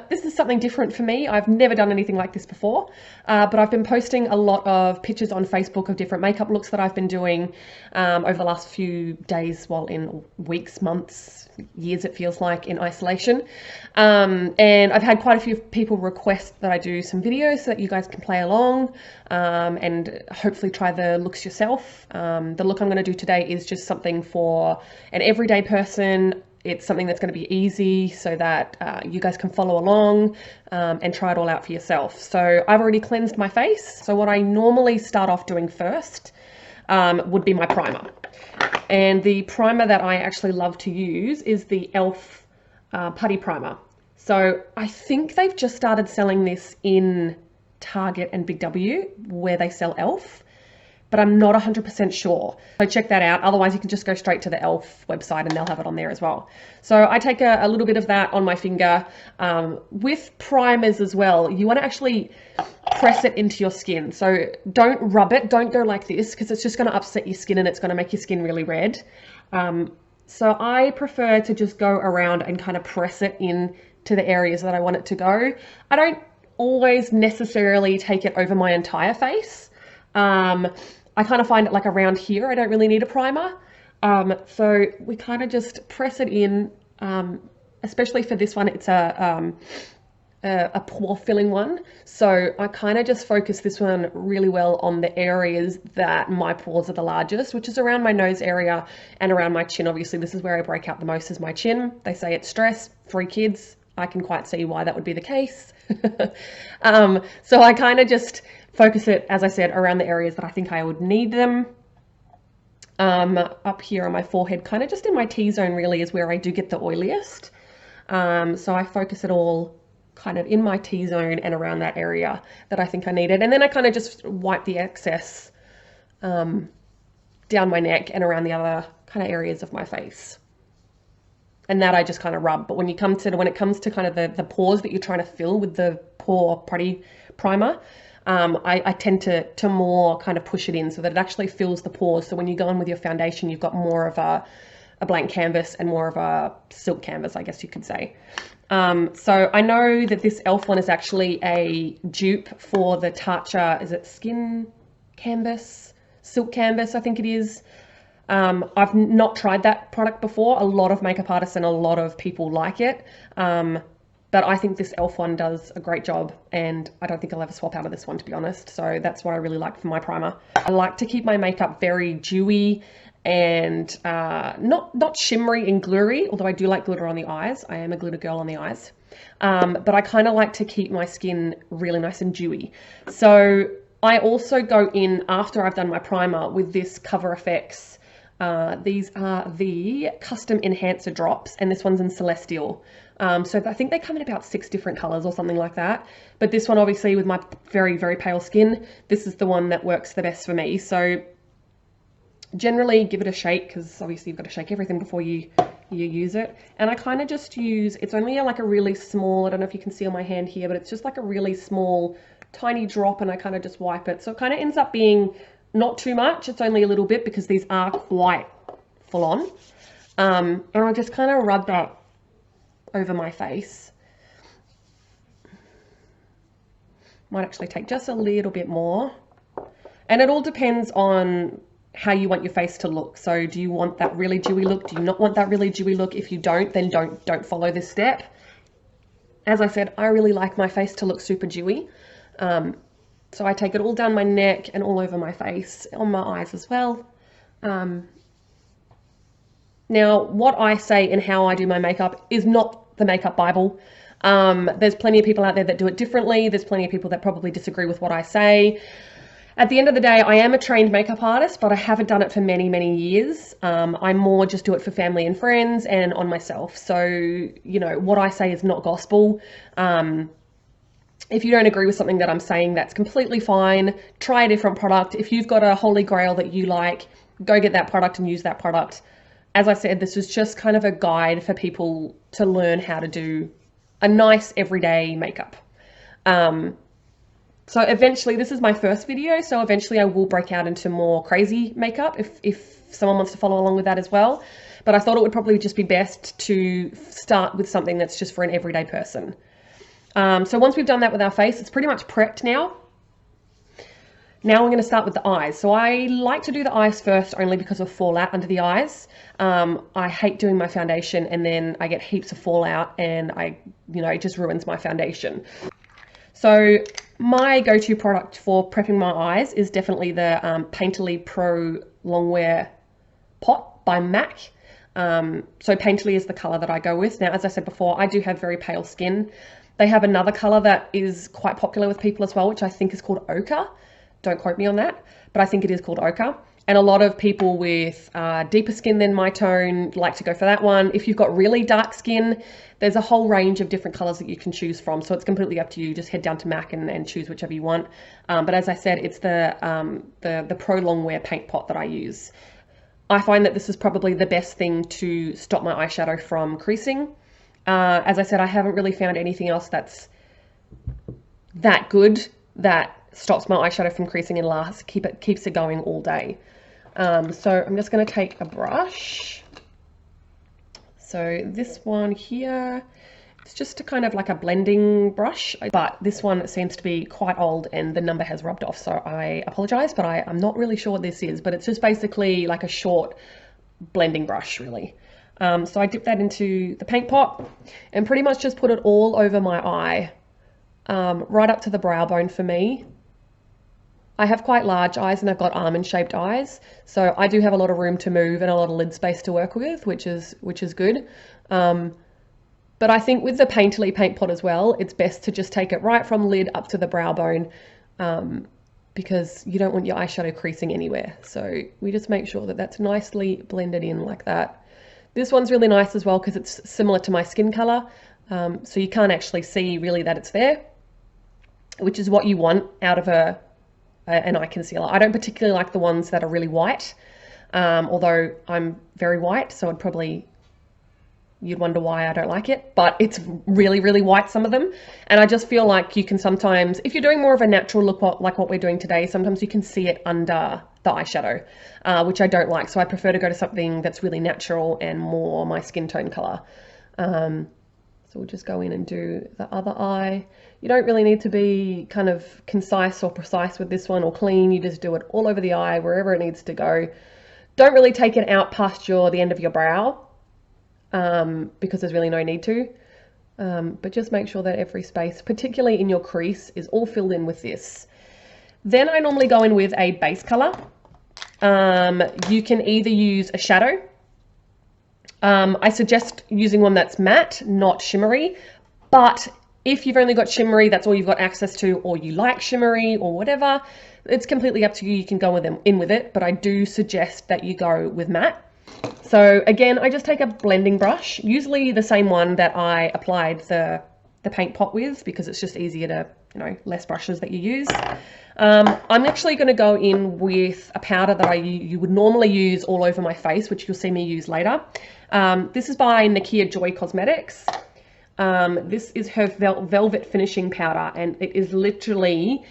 This is something different for me. I've never done anything like this before, but I've been posting a lot of pictures on Facebook of different makeup looks that I've been doing over the last few days, well, in weeks, months, years it feels like, in isolation. And I've had quite a few people request that I do some videos so that you guys can play along and hopefully try the looks yourself. The look I'm going to do today is just something for an everyday person. It's something that's going to be easy so that you guys can follow along and try it all out for yourself. So I've already cleansed my face. So what I normally start off doing first would be my primer. And the primer that I actually love to use is the e.l.f. Putty Primer. So I think they've just started selling this in Target and Big W where they sell e.l.f. but I'm not 100% sure. So check that out. Otherwise you can just go straight to the e.l.f. website and they'll have it on there as well. So I take a little bit of that on my finger. With primers as well, you want to actually press it into your skin. So don't rub it, don't go like this because it's just going to upset your skin and it's going to make your skin really red. So I prefer to just go around and kind of press it in to the areas that I want it to go. I don't always necessarily take it over my entire face. I kind of find it like around here, I don't really need a primer. So we kind of just press it in, especially for this one, it's a pore filling one. So I kind of just focus this one really well on the areas that my pores are the largest, which is around my nose area and around my chin. Obviously, this is where I break out the most is my chin. They say it's stress, 3 kids. I can quite see why that would be the case. So I kind of just focus it, as I said, around the areas that I think I would need them. Up here on my forehead, kind of just in my T-zone really is where I do get the oiliest. So I focus it all kind of in my T-zone and around that area that I think I needed. And then I kind of just wipe the excess down my neck and around the other kind of areas of my face. And that I just kind of rub. But when it comes to kind of the pores that you're trying to fill with the Pore Putty Primer, I tend to more kind of push it in so that it actually fills the pores. So when you go in with your foundation, you've got more of a blank canvas and more of a silk canvas, I guess you could say. So I know that this e.l.f. one is actually a dupe for the Tatcha, is it Skin Canvas? Silk Canvas, I think it is. I've not tried that product before. A lot of makeup artists and a lot of people like it. But I think this e.l.f. one does a great job and I don't think I'll ever swap out of this one, to be honest. So that's what I really like for my primer. I like to keep my makeup very dewy and not shimmery and glittery, although I do like glitter on the eyes. I am a glitter girl on the eyes. But I kind of like to keep my skin really nice and dewy. So I also go in after I've done my primer with this Cover FX. These are the Custom Enhancer Drops, and this one's in Celestial. So I think they come in about 6 different colors or something like that. But this one, obviously, with my very, very pale skin, this is the one that works the best for me. So generally give it a shake, because obviously you've got to shake everything before you use it. And I kind of just use, it's only like a really small, I don't know if you can see on my hand here, but it's just like a really small, tiny drop, and I kind of just wipe it. So it kind of ends up being not too much, it's only a little bit because these are quite full on. And I just kind of rub that over my face. Might actually take just a little bit more. And it all depends on how you want your face to look. So do you want that really dewy look? Do you not want that really dewy look? If you don't, then don't follow this step. As I said, I really like my face to look super dewy. So I take it all down my neck and all over my face, on my eyes as well. Now, what I say and how I do my makeup is not the makeup Bible. There's plenty of people out there that do it differently. There's plenty of people that probably disagree with what I say. At the end of the day, I am a trained makeup artist, but I haven't done it for many, many years. I more just do it for family and friends and on myself. So, you know, what I say is not gospel. If you don't agree with something that I'm saying, that's completely fine. Try a different product. If you've got a holy grail that you like, go get that product and use that product. As I said, this is just kind of a guide for people to learn how to do a nice everyday makeup. So eventually, this is my first video, so eventually I will break out into more crazy makeup if someone wants to follow along with that as well. but I thought it would probably just be best to start with something that's just for an everyday person. So once we've done that with our face, it's pretty much prepped now. Now I'm going to start with the eyes. So I like to do the eyes first only because of fallout under the eyes. I hate doing my foundation and then I get heaps of fallout and it just ruins my foundation. So my go-to product for prepping my eyes is definitely the Painterly Pro Longwear Pot by MAC. So Painterly is the color that I go with. Now, as I said before, I do have very pale skin. They have another color that is quite popular with people as well, which I think is called ochre. Don't quote me on that, but I think it is called ochre. And a lot of people with deeper skin than my tone like to go for that one. If you've got really dark skin, there's a whole range of different colors that you can choose from. So it's completely up to you. Just head down to MAC and choose whichever you want. But as I said, it's the Pro Longwear paint pot that I use. I find that this is probably the best thing to stop my eyeshadow from creasing. As I said, I haven't really found anything else that's that good that stops my eyeshadow from creasing and keeps it going all day. So I'm just going to take a brush. So this one here, it's just a kind of like a blending brush, but this one seems to be quite old and the number has rubbed off, so I apologize, but I'm not really sure what this is, but it's just basically like a short blending brush really. So I dip that into the paint pot and pretty much just put it all over my eye, right up to the brow bone for me. I have quite large eyes and I've got almond shaped eyes, so I do have a lot of room to move and a lot of lid space to work with, which is good. But I think with the Painterly paint pot as well, it's best to just take it right from lid up to the brow bone, because you don't want your eyeshadow creasing anywhere. So we just make sure that that's nicely blended in like that. This one's really nice as well because it's similar to my skin color, so you can't actually see really that it's there, which is what you want out of an eye concealer. I don't particularly like the ones that are really white, although I'm very white, so you'd wonder why I don't like it, but it's really, really white, some of them. And I just feel like you can sometimes, if you're doing more of a natural look like what we're doing today, sometimes you can see it under the eyeshadow, which I don't like. So I prefer to go to something that's really natural and more my skin tone color. So we'll just go in and do the other eye. You don't really need to be kind of concise or precise with this one or clean. You just do it all over the eye, wherever it needs to go. Don't really take it out past the end of your brow, because there's really no need to. But just make sure that every space, particularly in your crease, is all filled in with this. Then I normally go in with a base color. You can either use a shadow. I suggest using one that's matte, not shimmery, but if you've only got shimmery, that's all you've got access to, or you like shimmery or whatever, it's completely up to you. You can go in with it, but I do suggest that you go with matte. So again, I just take a blending brush, usually the same one that I applied the paint pot with, because it's just easier to, less brushes that you use. I'm actually going to go in with a powder that you would normally use all over my face, which you'll see me use later. This is by Nakia Joy Cosmetics. This is her Velvet Finishing Powder, and it is literally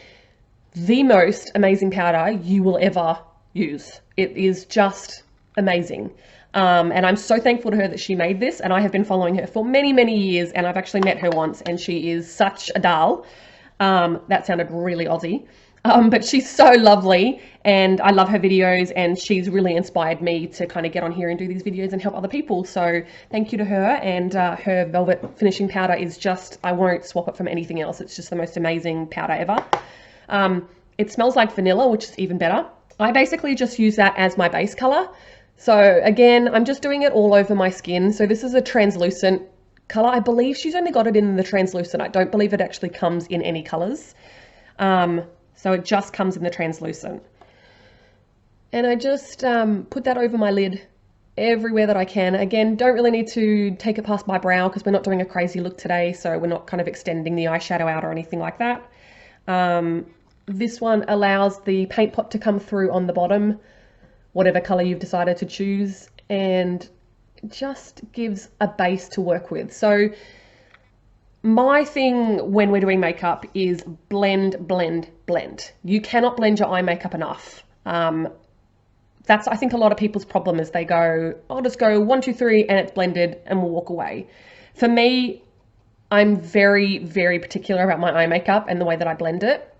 the most amazing powder you will ever use. It is just amazing. And I'm so thankful to her that she made this, and I have been following her for many, many years, and I've actually met her once, and she is such a doll. That sounded really Aussie. But she's so lovely, and I love her videos, and she's really inspired me to kind of get on here and do these videos and help other people. So thank you to her, and her Velvet Finishing Powder is just, I won't swap it from anything else. It's just the most amazing powder ever. It smells like vanilla, which is even better. I basically just use that as my base color. So again, I'm just doing it all over my skin. So this is a translucent color. I believe she's only got it in the translucent. I don't believe it actually comes in any colors. So it just comes in the translucent. And I just put that over my lid everywhere that I can. Again, don't really need to take it past my brow because we're not doing a crazy look today, so we're not kind of extending the eyeshadow out or anything like that. This one allows the paint pot to come through on the bottom, whatever color you've decided to choose, and just gives a base to work with. So my thing when we're doing makeup is blend, blend, blend. You cannot blend your eye makeup enough. That's, I think, a lot of people's problem is they go, I'll just go 1, 2, 3 and it's blended and we'll walk away. For me, I'm very, very particular about my eye makeup and the way that I blend it.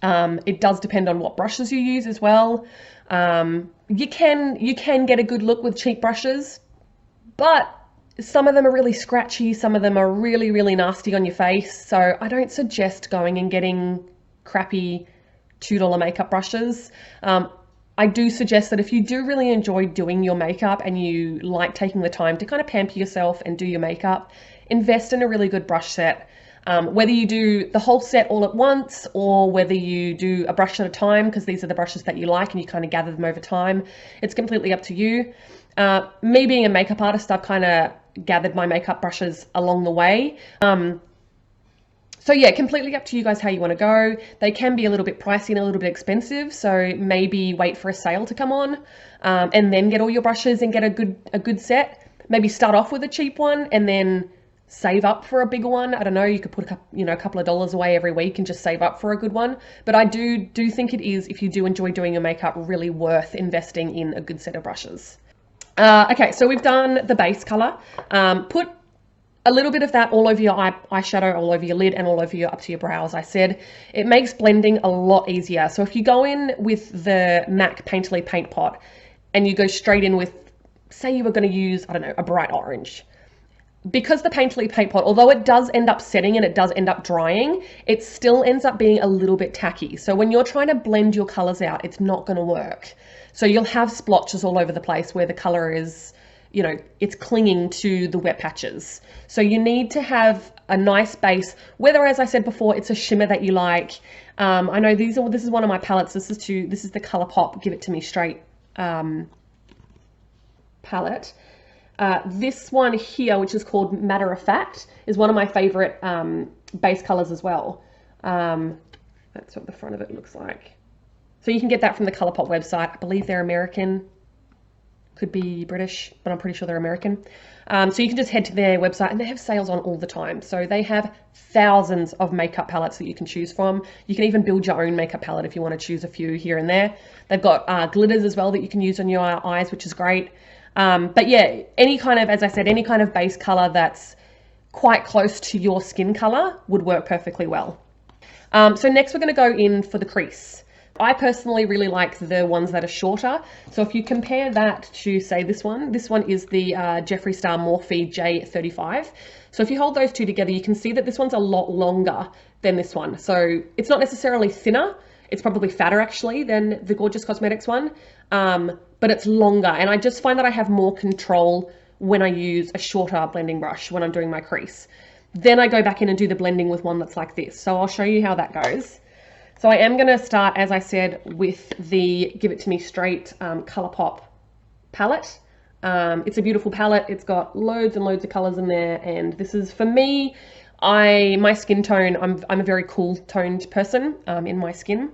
It does depend on what brushes you use as well. You can get a good look with cheap brushes, but some of them are really scratchy. Some of them are really, really nasty on your face. So I don't suggest going and getting crappy $2 makeup brushes. I do suggest that if you do really enjoy doing your makeup and you like taking the time to kind of pamper yourself and do your makeup, invest in a really good brush set. Whether you do the whole set all at once or whether you do a brush at a time, because these are the brushes that you like and you kind of gather them over time, it's completely up to you. Me being a makeup artist, I've kind of gathered my makeup brushes along the way. So yeah, completely up to you guys how you want to go. They can be a little bit pricey and a little bit expensive, so maybe wait for a sale to come on and then get all your brushes and get a good set. Maybe start off with a cheap one and then save up for a bigger one. I don't know, you could put a couple of dollars away every week and just save up for a good one. But I do think it is, if you do enjoy doing your makeup, really worth investing in a good set of brushes. Okay, so we've done the base color. Put a little bit of that all over your eyeshadow, all over your lid, and all over up to your brow, as I said. It makes blending a lot easier. So if you go in with the MAC Painterly Paint Pot and you go straight in with, say you were going to use, I don't know, a bright orange. Because the Painterly Paint Pot, although it does end up setting and it does end up drying, it still ends up being a little bit tacky. So when you're trying to blend your colors out, it's not going to work. So you'll have splotches all over the place where the color is, it's clinging to the wet patches. So you need to have a nice base, whether, as I said before, it's a shimmer that you like. I know this is one of my palettes. This is the ColourPop Give It To Me Straight palette. This one here, which is called Matter of Fact, is one of my favorite base colors as well. That's what the front of it looks like. So you can get that from the ColourPop website. I believe they're American. Could be British, but I'm pretty sure they're American. So you can just head to their website, and they have sales on all the time. So they have thousands of makeup palettes that you can choose from. You can even build your own makeup palette if you want to choose a few here and there. They've got glitters as well that you can use on your eyes, which is great. But yeah, as I said, any kind of base color that's quite close to your skin color would work perfectly well. So next we're going to go in for the crease. I personally really like the ones that are shorter. So if you compare that to, say, this one is the Jeffree Star Morphe J35. So if you hold those two together, you can see that this one's a lot longer than this one. So it's not necessarily thinner. It's probably fatter actually than the Gorgeous Cosmetics one, but it's longer. And I just find that I have more control when I use a shorter blending brush when I'm doing my crease. Then I go back in and do the blending with one that's like this. So I'll show you how that goes. So I am going to start, as I said, with the Give It To Me Straight ColourPop palette. It's a beautiful palette. It's got loads and loads of colors in there. And this is, for me, my skin tone, I'm a very cool toned person in my skin.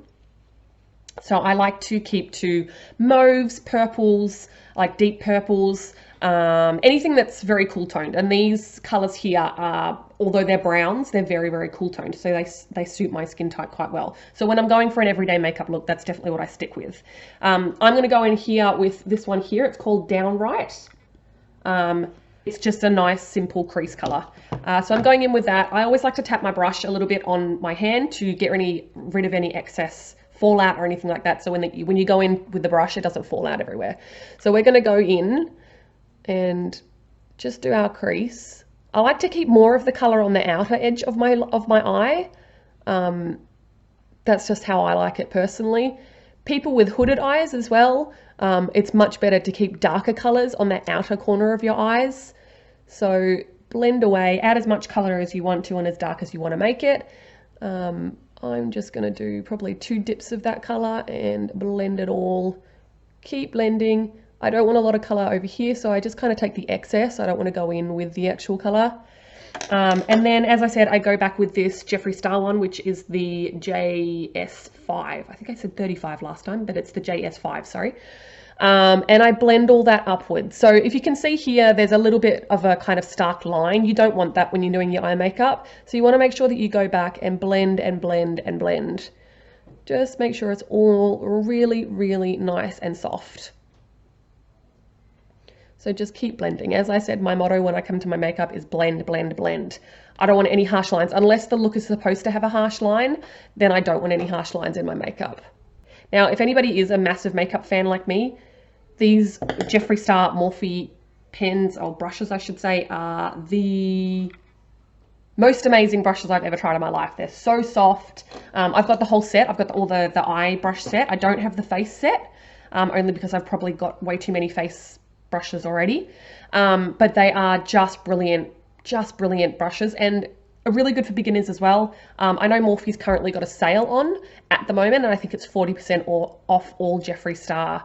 So I like to keep to mauves, purples, like deep purples, anything that's very cool toned. And these colors here are, although they're browns, they're very, very cool toned. So they suit my skin type quite well. So when I'm going for an everyday makeup look, that's definitely what I stick with. I'm going to go in here with this one here. It's called Downright. It's just a nice, simple crease color. So I'm going in with that. I always like to tap my brush a little bit on my hand to get rid of any excess fallout or anything like that. So when you go in with the brush, it doesn't fall out everywhere. So we're going to go in and just do our crease. I like to keep more of the color on the outer edge of my eye. That's just how I like it personally. People with hooded eyes as well, it's much better to keep darker colors on the outer corner of your eyes. So blend away, add as much color as you want to and as dark as you want to make it. I'm just going to do probably 2 dips of that color and blend it all. Keep blending. I don't want a lot of color over here, so I just kind of take the excess. I don't want to go in with the actual color. And then, as I said, I go back with this Jeffree Star one, which is the JS5. I think I said 35 last time, but it's the JS5, sorry. And I blend all that upwards. So if you can see here, there's a little bit of a kind of stark line. You don't want that when you're doing your eye makeup. So you want to make sure that you go back and blend and blend and blend Just make sure it's all really, really nice and soft. So just keep blending. As I said, my motto when I come to my makeup is blend, blend, blend. I don't want any harsh lines. Unless the look is supposed to have a harsh line, then I don't want any harsh lines in my makeup. Now, if anybody is a massive makeup fan like me, these Jeffree Star Morphe pens, or brushes I should say, are the most amazing brushes I've ever tried in my life. They're so soft. I've got the whole set. I've got all the eye brush set. I don't have the face set, only because I've probably got way too many face brushes already. But they are just brilliant brushes, and are really good for beginners as well. I know Morphe's currently got a sale on at the moment, and I think it's 40% off all Jeffree Star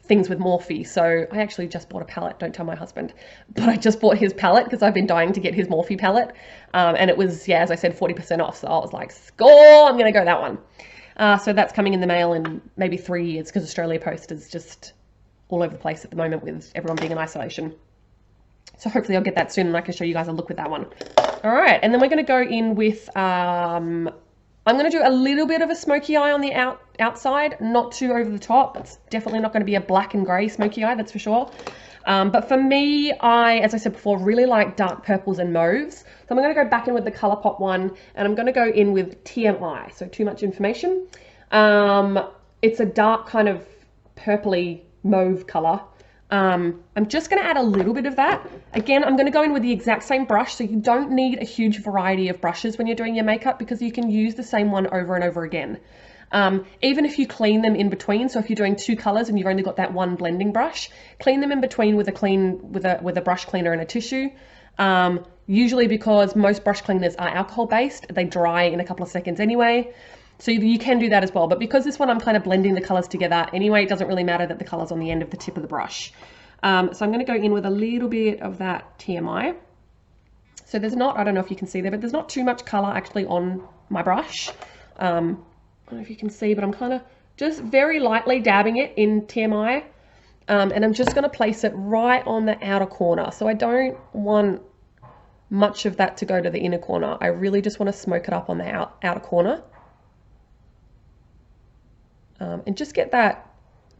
things with Morphe. So I actually just bought a palette, don't tell my husband, but I just bought his palette because I've been dying to get his Morphe palette. And it was, yeah, as I said, 40% off. So I was like, score, I'm going to go that one. So that's coming in the mail in maybe 3 years, because Australia Post is just all over the place at the moment with everyone being in isolation. So hopefully I'll get that soon and I can show you guys a look with that one. All right, and then we're going to go in with, I'm going to do a little bit of a smoky eye on the outside, not too over the top. It's definitely not going to be a black and grey smoky eye, that's for sure. But for me, as I said before, really like dark purples and mauves. So I'm going to go back in with the ColourPop one, and I'm going to go in with TMI, so Too Much Information. It's a dark kind of purpley mauve colour. I'm just going to add a little bit of that. Again, I'm going to go in with the exact same brush, so you don't need a huge variety of brushes when you're doing your makeup, because you can use the same one over and over again. Even if you clean them in between, so if you're doing 2 colours and you've only got that one blending brush, clean them in between with a brush cleaner and a tissue. Usually, because most brush cleaners are alcohol based, they dry in a couple of seconds anyway. So you can do that as well, but because this one I'm kind of blending the colours together anyway, it doesn't really matter that the colour's on the end of the tip of the brush. So I'm going to go in with a little bit of that TMI. So there's not, I don't know if you can see there, but there's not too much colour actually on my brush. I don't know if you can see, but I'm kind of just very lightly dabbing it in TMI. And I'm just going to place it right on the outer corner. So I don't want much of that to go to the inner corner. I really just want to smoke it up on the outer corner. And just get that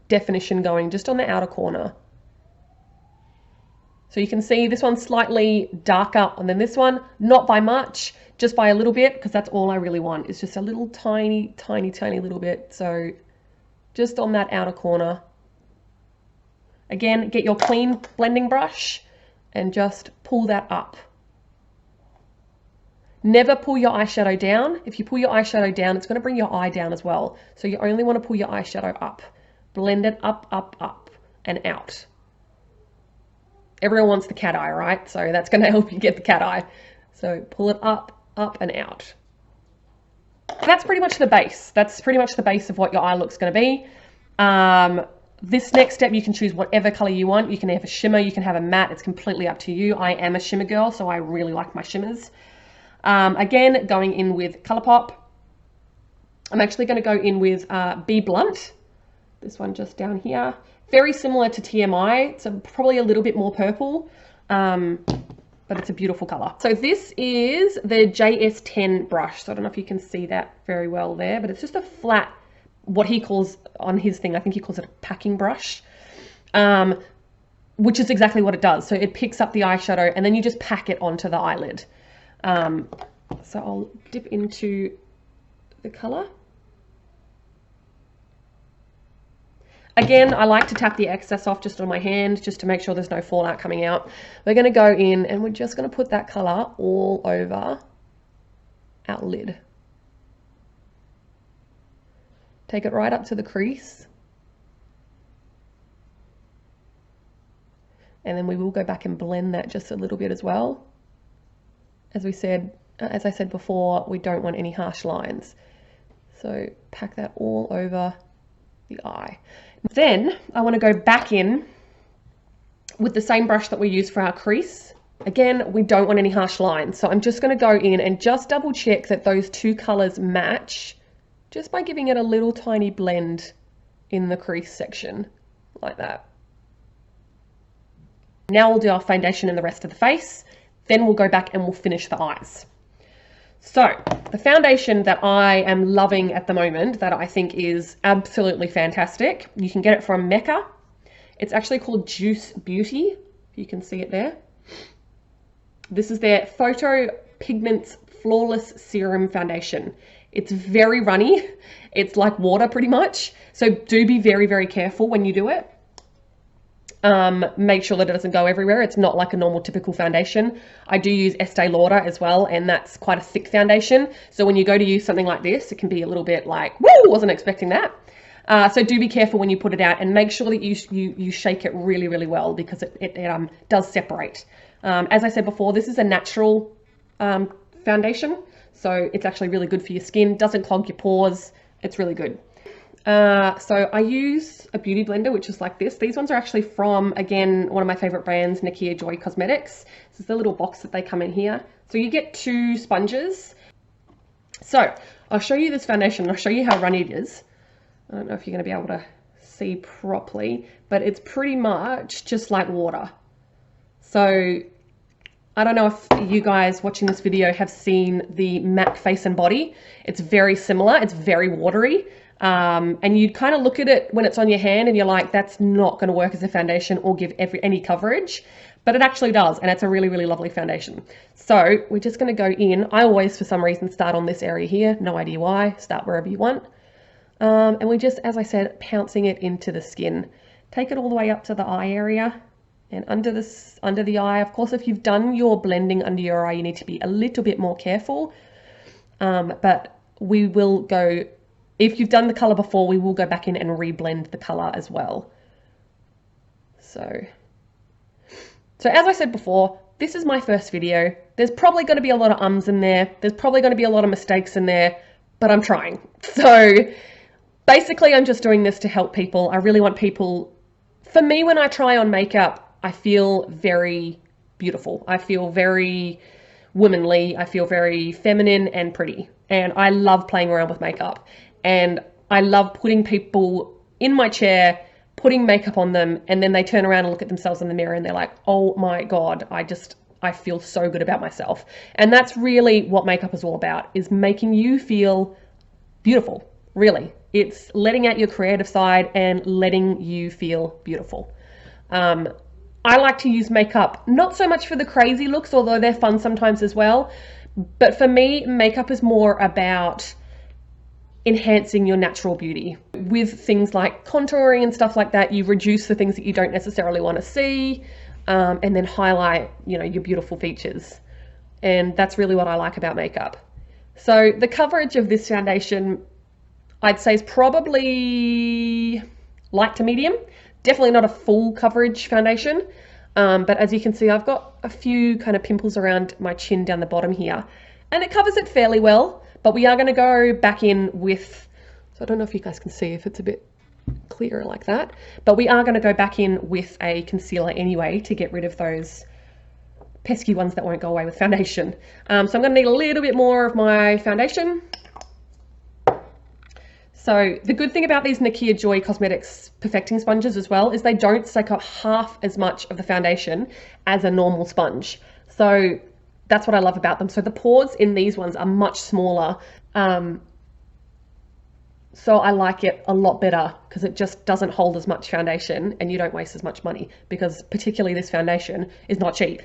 definition going just on the outer corner. So you can see this one's slightly darker than this one, not by much, just by a little bit, because that's all I really want. It's just a little tiny, tiny, tiny little bit. So just on that outer corner. Again, get your clean blending brush and just pull that up. Never pull your eyeshadow down. If you pull your eyeshadow down, it's going to bring your eye down as well. So you only want to pull your eyeshadow up. Blend it up, up, up, and out. Everyone wants the cat eye, right? So that's going to help you get the cat eye. So pull it up, up, and out. That's pretty much the base. That's pretty much the base of what your eye look's going to be. This next step, you can choose whatever color you want. You can have a shimmer, you can have a matte. It's completely up to you. I am a shimmer girl, so I really like my shimmers. Again, going in with ColourPop. I'm actually going to go in with Be Blunt. This one just down here. Very similar to TMI. It's probably a little bit more purple, but it's a beautiful color. So this is the JS10 brush. So I don't know if you can see that very well there, but it's just a flat, what he calls on his thing, I think he calls it a packing brush, which is exactly what it does. So it picks up the eyeshadow and then you just pack it onto the eyelid. So I'll dip into the color. Again, I like to tap the excess off just on my hand, just to make sure there's no fallout coming out. We're going to go in and we're just going to put that color all over our lid. Take it right up to the crease. And then we will go back and blend that just a little bit as well. As I said before, we don't want any harsh lines. So pack that all over the eye. Then I want to go back in with the same brush that we used for our crease. Again, we don't want any harsh lines. So I'm just going to go in and just double check that those 2 colors match, just by giving it a little tiny blend in the crease section, like that. Now we'll do our foundation and the rest of the face. Then we'll go back and we'll finish the eyes. So the foundation that I am loving at the moment, that I think is absolutely fantastic, you can get it from Mecca. It's actually called Juice Beauty. You can see it there. This is their Photo Pigments Flawless Serum Foundation. It's very runny. It's like water pretty much. So do be very, very careful when you do it. Make sure that it doesn't go everywhere. It's not like a normal typical foundation. I do use Estee Lauder as well, and that's quite a thick foundation. So when you go to use something like this, it can be a little bit like, woo, wasn't expecting that. So do be careful when you put it out, and make sure that you shake it really, really well, because it does separate. As I said before, this is a natural foundation, so it's actually really good for your skin. Doesn't clog your pores. It's really good. So I use a beauty blender, which is like this. These ones are actually from, again, one of my favorite brands, Nakia Joy Cosmetics. This is the little box that they come in here. So you get 2 sponges. So I'll show you this foundation. I'll show you how runny it is. I don't know if you're going to be able to see properly, but it's pretty much just like water. So I don't know if you guys watching this video have seen the MAC Face and Body. It's very similar. It's very watery. And you kind of look at it when it's on your hand and you're like, that's not going to work as a foundation or give any coverage, but it actually does. And it's a really, really lovely foundation. So we're just going to go in. I always, for some reason, start on this area here. No idea why. Start wherever you want. And we just, as I said, pouncing it into the skin. Take it all the way up to the eye area and under the eye. Of course, if you've done your blending under your eye, you need to be a little bit more careful. But we will go, if you've done the color before, we will go back in and reblend the color as well. So as I said before, this is my first video. There's probably going to be a lot of ums in there. There's probably going to be a lot of mistakes in there, but I'm trying. So basically, I'm just doing this to help people. I really want people, for me, when I try on makeup, I feel very beautiful. I feel very womanly. I feel very feminine and pretty. And I love playing around with makeup. And I love putting people in my chair, putting makeup on them, and then they turn around and look at themselves in the mirror and they're like, oh my God, I feel so good about myself. And that's really what makeup is all about, is making you feel beautiful, really. It's letting out your creative side and letting you feel beautiful. I like to use makeup, not so much for the crazy looks, although they're fun sometimes as well. But for me, makeup is more about enhancing your natural beauty. With things like contouring and stuff like that, you reduce the things that you don't necessarily want to see, and then highlight, your beautiful features. And that's really what I like about makeup. So the coverage of this foundation, I'd say, is probably light to medium. Definitely not a full coverage foundation. But as you can see, I've got a few kind of pimples around my chin down the bottom here, and it covers it fairly well. But we are going to go back in with, so I don't know if you guys can see if it's a bit clearer like that, but we are going to go back in with a concealer anyway to get rid of those pesky ones that won't go away with foundation. So I'm going to need a little bit more of my foundation. So the good thing about these Nakia Joy Cosmetics perfecting sponges as well is they don't soak up half as much of the foundation as a normal sponge. So that's what I love about them. So the pores in these ones are much smaller. So I like it a lot better because it just doesn't hold as much foundation and you don't waste as much money, because particularly this foundation is not cheap.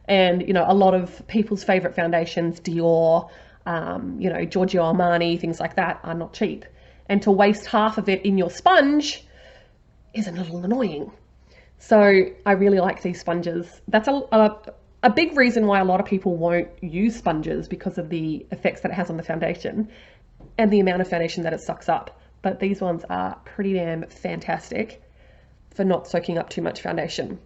And, a lot of people's favorite foundations, Dior, Giorgio Armani, things like that, are not cheap. And to waste half of it in your sponge is a little annoying. So I really like these sponges. That's a big reason why a lot of people won't use sponges, because of the effects that it has on the foundation and the amount of foundation that it sucks up. But these ones are pretty damn fantastic for not soaking up too much foundation.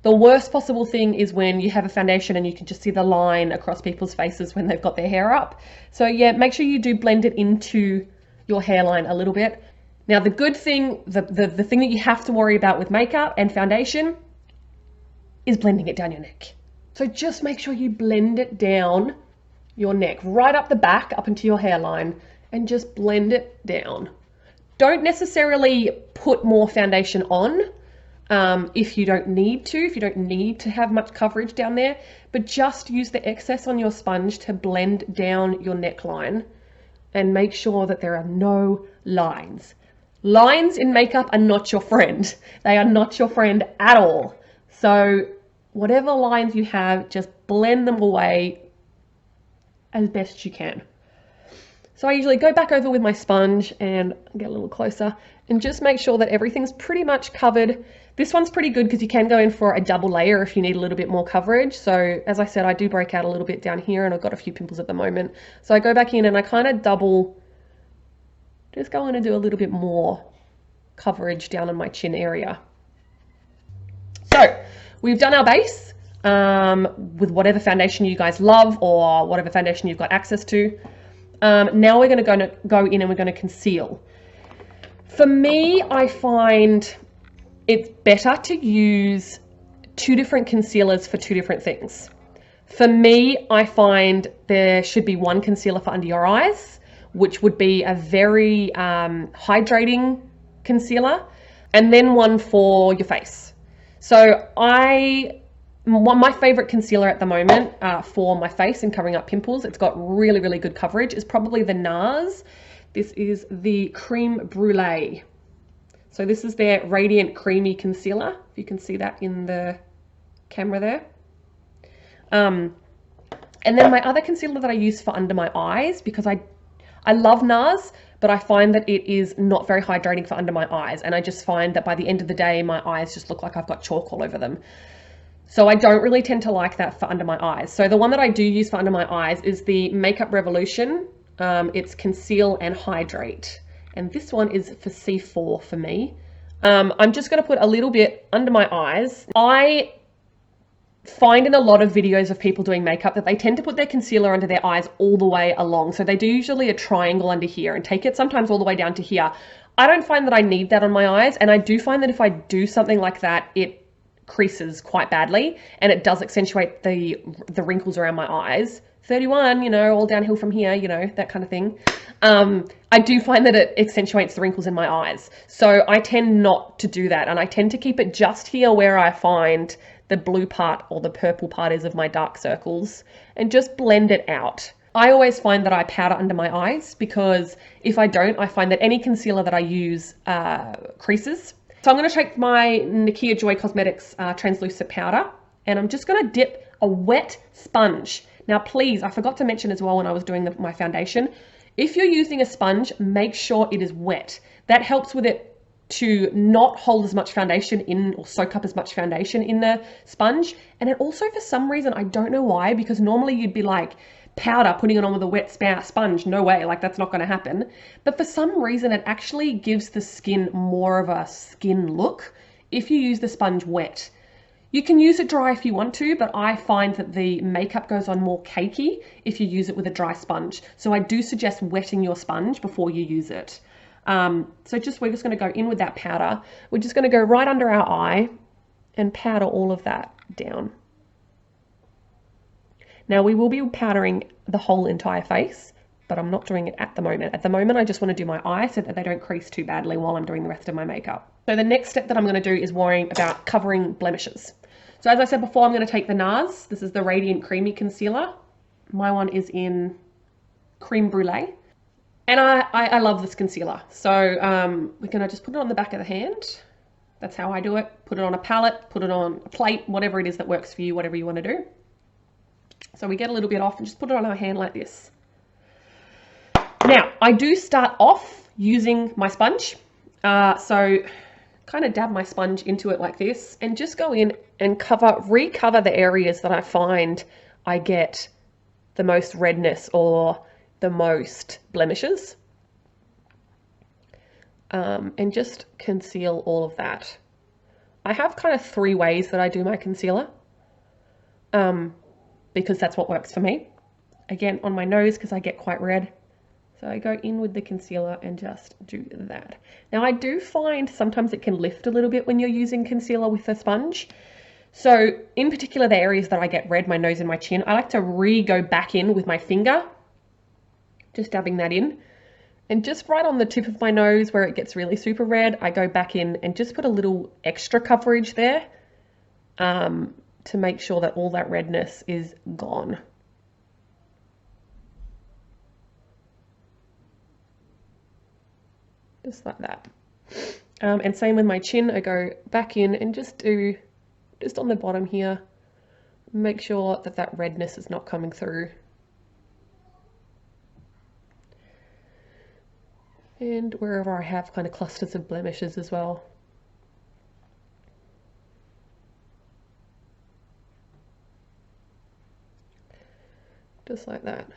The worst possible thing is when you have a foundation and you can just see the line across people's faces when they've got their hair up. So yeah, make sure you do blend it into your hairline a little bit. Now the good thing, the thing that you have to worry about with makeup and foundation is blending it down your neck. So just make sure you blend it down your neck, right up the back, up into your hairline, and just blend it down. Don't necessarily put more foundation on. if you don't need to have much coverage down there, but just use the excess on your sponge to blend down your neckline and make sure that there are no lines. Lines in makeup are not your friend. They are not your friend at all. So whatever lines you have, just blend them away as best you can. So I usually go back over with my sponge and get a little closer and just make sure that everything's pretty much covered. This one's pretty good because you can go in for a double layer if you need a little bit more coverage. So as I said, I do break out a little bit down here and I've got a few pimples at the moment. So I go back in and I kind of double, just go in and do a little bit more coverage down in my chin area. So we've done our base with whatever foundation you guys love or whatever foundation you've got access to. Now we're going to go in and we're going to conceal. For me, I find it's better to use two different concealers for two different things. For me, I find there should be one concealer for under your eyes, which would be a very hydrating concealer, and then one for your face. So my favorite concealer at the moment for my face and covering up pimples, it's got really, really good coverage, is probably the NARS. This is the Creme Brulee. So this is their Radiant Creamy Concealer. If you can see that in the camera there. And then my other concealer that I use for under my eyes, because I love NARS, but I find that it is not very hydrating for under my eyes. And I just find that by the end of the day, my eyes just look like I've got chalk all over them. So I don't really tend to like that for under my eyes. So the one that I do use for under my eyes is the Makeup Revolution. It's Conceal and Hydrate. And this one is for C4 for me. I'm just going to put a little bit under my eyes. I find in a lot of videos of people doing makeup that they tend to put their concealer under their eyes all the way along. So they do usually a triangle under here and take it sometimes all the way down to here. I don't find that I need that on my eyes. And I do find that if I do something like that, it creases quite badly and it does accentuate the wrinkles around my eyes. 31, you know, all downhill from here, you know, that kind of thing. I do find that it accentuates the wrinkles in my eyes. So I tend not to do that. And I tend to keep it just here where I find the blue part or the purple part is of my dark circles and just blend it out. I always find that I powder under my eyes because if I don't, I find that any concealer that I use creases. So I'm going to take my Nakia Joy Cosmetics translucent powder and I'm just going to dip a wet sponge. Now, please, I forgot to mention as well when I was doing my foundation, if you're using a sponge, make sure it is wet. That helps with it to not hold as much foundation in or soak up as much foundation in the sponge. And it also, for some reason, I don't know why, because normally you'd be like powder, putting it on with a wet sponge. No way, like that's not going to happen. But for some reason, it actually gives the skin more of a skin look if you use the sponge wet. You can use it dry if you want to, but I find that the makeup goes on more cakey if you use it with a dry sponge. So I do suggest wetting your sponge before you use it. So we're just going to go in with that powder. We're just going to go right under our eye and powder all of that down. Now we will be powdering the whole entire face, but I'm not doing it at the moment. At the moment, I just want to do my eyes so that they don't crease too badly while I'm doing the rest of my makeup. So the next step that I'm going to do is worrying about covering blemishes. So as I said before, I'm going to take the NARS. This is the Radiant Creamy Concealer. My one is in Creme Brulee. And I love this concealer. So we're going to just put it on the back of the hand. That's how I do it. Put it on a palette, put it on a plate, whatever it is that works for you, whatever you want to do. So we get a little bit off and just put it on our hand like this. Now, I do start off using my sponge. So kind of dab my sponge into it like this and just go in and recover the areas that I find I get the most redness or the most blemishes. And just conceal all of that. I have kind of 3 ways that I do my concealer. Because that's what works for me. Again, on my nose because I get quite red. So I go in with the concealer and just do that. Now I do find sometimes it can lift a little bit when you're using concealer with a sponge. So in particular, the areas that I get red, my nose and my chin, I like to go back in with my finger, just dabbing that in And just right on the tip of my nose where it gets really super red, I go back in and just put a little extra coverage there to make sure that all that redness is gone. Just like that. And same with my chin, I go back in and just do, just on the bottom here, make sure that that redness is not coming through. And wherever I have kind of clusters of blemishes as well. Just like that.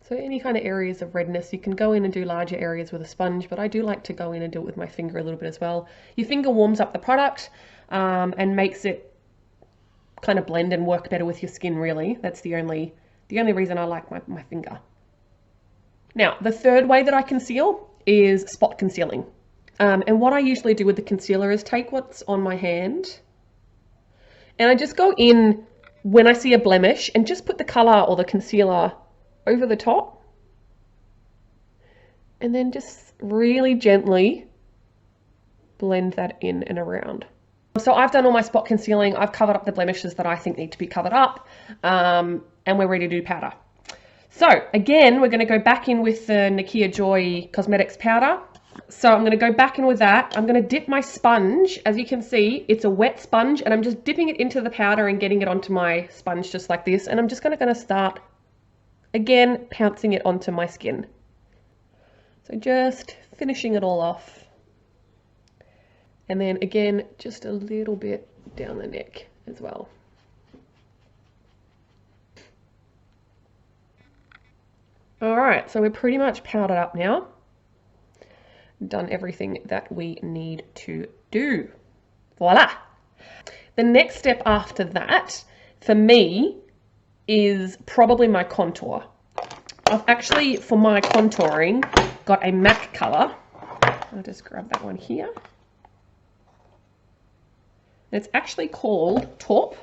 So any kind of areas of redness, you can go in and do larger areas with a sponge, but I do like to go in and do it with my finger a little bit as well. Your finger warms up the product and makes it kind of blend and work better with your skin, really. That's the only reason I like my finger. Now, the third way that I conceal is spot concealing. And what I usually do with the concealer is take what's on my hand and I just go in when I see a blemish and just put the color or the concealer over the top and then just really gently blend that in and around. So I've done all my spot concealing, I've covered up the blemishes that I think need to be covered up, and we're ready to do powder. So again, we're going to go back in with the Nakia Joy Cosmetics powder. So I'm going to go back in with that. I'm going to dip my sponge. As you can see, it's a wet sponge and I'm just dipping it into the powder and getting it onto my sponge just like this. And I'm just going to start, again, pouncing it onto my skin. So just finishing it all off. And then again, just a little bit down the neck as well. All right, so we're pretty much powdered up now. Done everything that we need to do. Voila. The next step after that, for me, is probably my contour. I've actually, for my contouring, got a MAC color. I'll just grab that one here. It's actually called Taupe.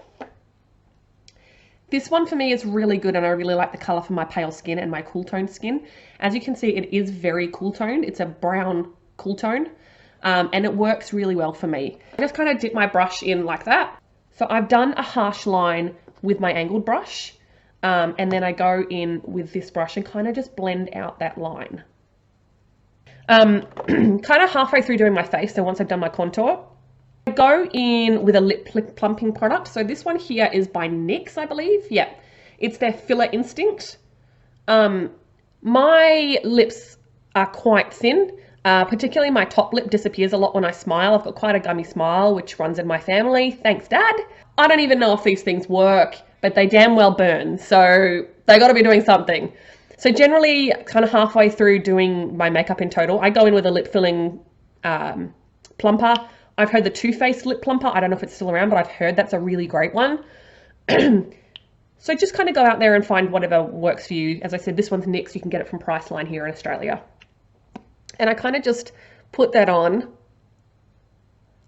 This one for me is really good and I really like the color for my pale skin and my cool tone skin. As you can see, it is very cool toned. It's a brown cool tone and it works really well for me. I just kind of dip my brush in like that. So I've done a harsh line with my angled brush and then I go in with this brush and kind of just blend out that line. Kind of halfway through doing my face, so once I've done my contour, I go in with a lip plumping product. So this one here is by NYX, I believe. Yeah, it's their Filler Instinct. My lips are quite thin, particularly my top lip disappears a lot when I smile. I've got quite a gummy smile, which runs in my family. Thanks, Dad. I don't even know if these things work, but they damn well burn. So they got to be doing something. So generally, kind of halfway through doing my makeup in total, I go in with a lip filling plumper. I've heard the Too Faced lip plumper. I don't know if it's still around, but I've heard that's a really great one. So just kind of go out there and find whatever works for you. As I said, this one's NYX. You can get it from Priceline here in Australia. And I kind of just put that on.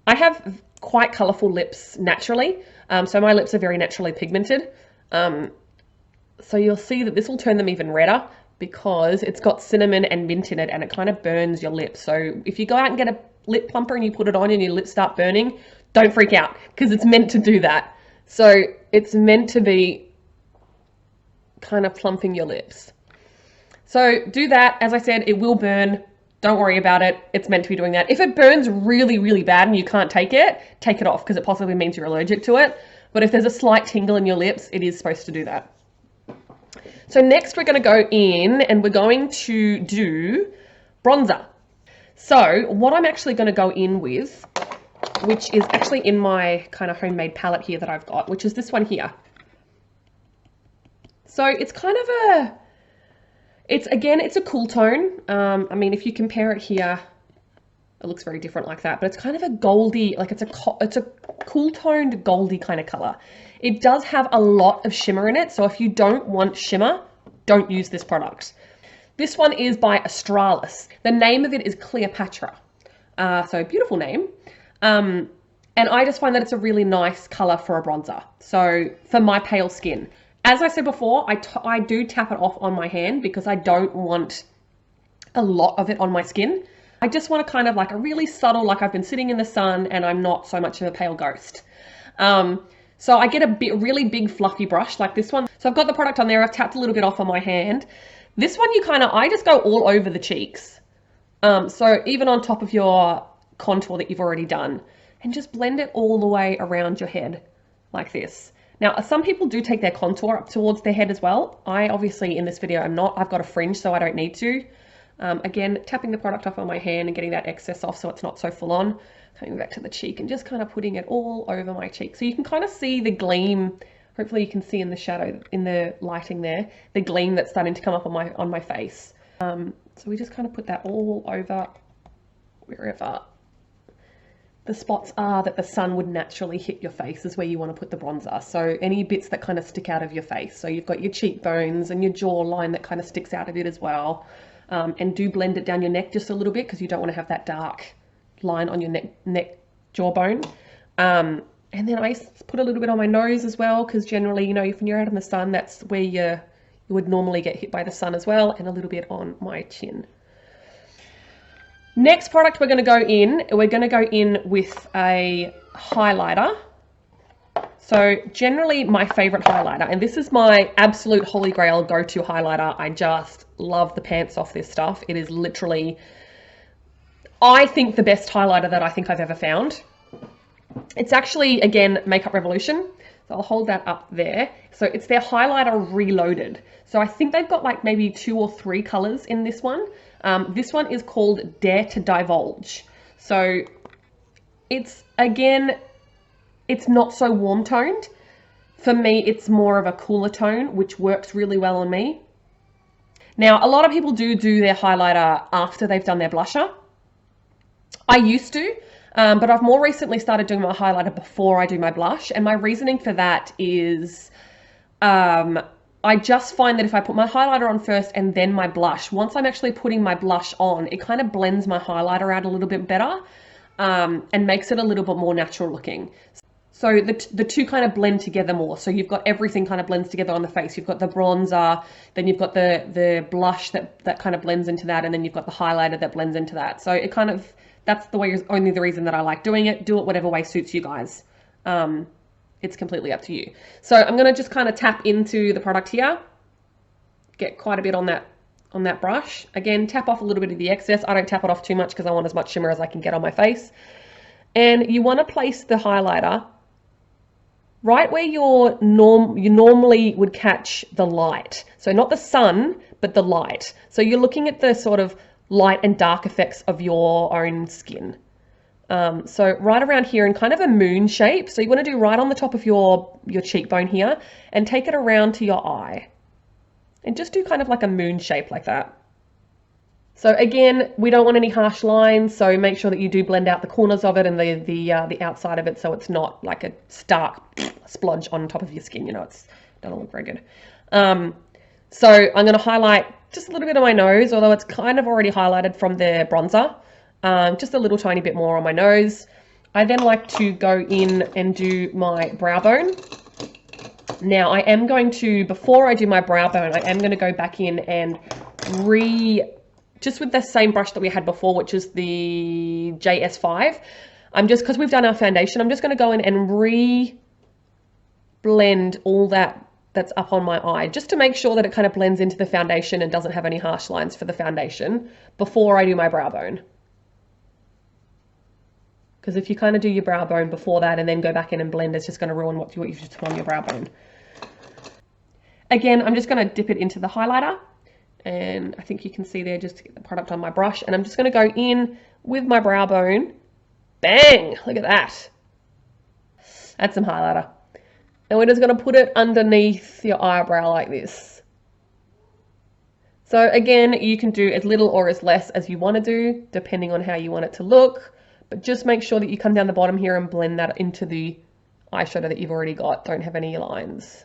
I have quite colourful lips naturally. So my lips are very naturally pigmented. So you'll see that this will turn them even redder because it's got cinnamon and mint in it and it kind of burns your lips. So if you go out and get a lip plumper and you put it on and your lips start burning, don't freak out because it's meant to do that. So it's meant to be kind of plumping your lips. So do that. As I said, it will burn. Don't worry about it. It's meant to be doing that. If it burns really, really bad and you can't take it off because it possibly means you're allergic to it. But if there's a slight tingle in your lips, it is supposed to do that. So next we're going to go in and we're going to do bronzer. So what I'm actually going to go in with, which is actually in my kind of homemade palette here that I've got, which is this one here. So it's kind of a, it's a cool tone. I mean, if you compare it here, it looks very different like that, but it's kind of a goldy, like it's a cool toned goldy kind of color. It does have a lot of shimmer in it. So if you don't want shimmer, don't use this product. This one is by Australis. The name of it is Cleopatra. So beautiful name. And I just find that it's a really nice color for a bronzer. So for my pale skin. As I said before, I do tap it off on my hand because I don't want a lot of it on my skin. I just want to kind of like a really subtle, like I've been sitting in the sun and I'm not so much of a pale ghost. So I get a really big fluffy brush like this one. So I've got the product on there. I've tapped a little bit off on my hand. This one I just go all over the cheeks. So even on top of your contour that you've already done, and just blend it all the way around your head like this. Now, some people do take their contour up towards their head as well. I obviously in this video I'm not. I've got a fringe, so I don't need to. Again, tapping the product off on my hand and getting that excess off so it's not so full on. Coming back to the cheek and just kind of putting it all over my cheek. So you can kind of see the gleam. Hopefully you can see in the shadow, in the lighting there, the gleam that's starting to come up on my face. So we just kind of put that all over wherever the spots are that the sun would naturally hit your face is where you want to put the bronzer. So any bits that kind of stick out of your face. So you've got your cheekbones and your jawline that kind of sticks out a bit as well. And do blend it down your neck just a little bit because you don't want to have that dark line on your neck jawbone. And then I put a little bit on my nose as well because generally, you know, when you're out in the sun, that's where you would normally get hit by the sun as well, and a little bit on my chin. Next product we're going to go in with a highlighter. So generally my favorite highlighter, and this is my absolute holy grail go-to highlighter. I just love the pants off this stuff. It is literally, I think, the best highlighter that I think I've ever found. It's actually, again, Makeup Revolution. So I'll hold that up there. So it's their highlighter reloaded. So I think they've got like maybe 2 or 3 colors in this one. This one is called Dare to Divulge. So it's, again, it's not so warm toned. For me, it's more of a cooler tone, which works really well on me. Now, a lot of people do their highlighter after they've done their blusher. I used to, but I've more recently started doing my highlighter before I do my blush. And my reasoning for that is I just find that if I put my highlighter on first and then my blush, once I'm actually putting my blush on, it kind of blends my highlighter out a little bit better and makes it a little bit more natural looking. So the two kind of blend together more. So you've got everything kind of blends together on the face. You've got the bronzer, then you've got the blush that kind of blends into that, and then you've got the highlighter that blends into that. So it kind of, that's only the reason that I like doing it. Do it whatever way suits you guys. It's completely up to you. So I'm going to just kind of tap into the product here. Get quite a bit on that brush. Again, tap off a little bit of the excess. I don't tap it off too much because I want as much shimmer as I can get on my face. And you want to place the highlighter right where you normally would catch the light. So not the sun, but the light. So you're looking at the sort of light and dark effects of your own skin. So right around here in kind of a moon shape. So you want to do right on the top of your cheekbone here and take it around to your eye. And just do kind of like a moon shape like that. So again, we don't want any harsh lines, so make sure that you do blend out the corners of it and the outside of it so it's not like a stark splodge on top of your skin. You know, it doesn't look very good. So I'm going to highlight just a little bit of my nose, although it's kind of already highlighted from the bronzer. Just a little tiny bit more on my nose. I then like to go in and do my brow bone. Now I am going to, before I do my brow bone, I am going to go back in and just with the same brush that we had before, which is the JS5. Because we've done our foundation, I'm just going to go in and blend all that's up on my eye, just to make sure that it kind of blends into the foundation and doesn't have any harsh lines for the foundation before I do my brow bone. Because if you kind of do your brow bone before that and then go back in and blend, it's just going to ruin what you've just put on your brow bone. Again, I'm just going to dip it into the highlighter. And I think you can see there just to get the product on my brush. And I'm just going to go in with my brow bone. Bang! Look at that. That's some highlighter. And we're just going to put it underneath your eyebrow like this. So again, you can do as little or as less as you want to do, depending on how you want it to look. But just make sure that you come down the bottom here and blend that into the eyeshadow that you've already got. Don't have any lines.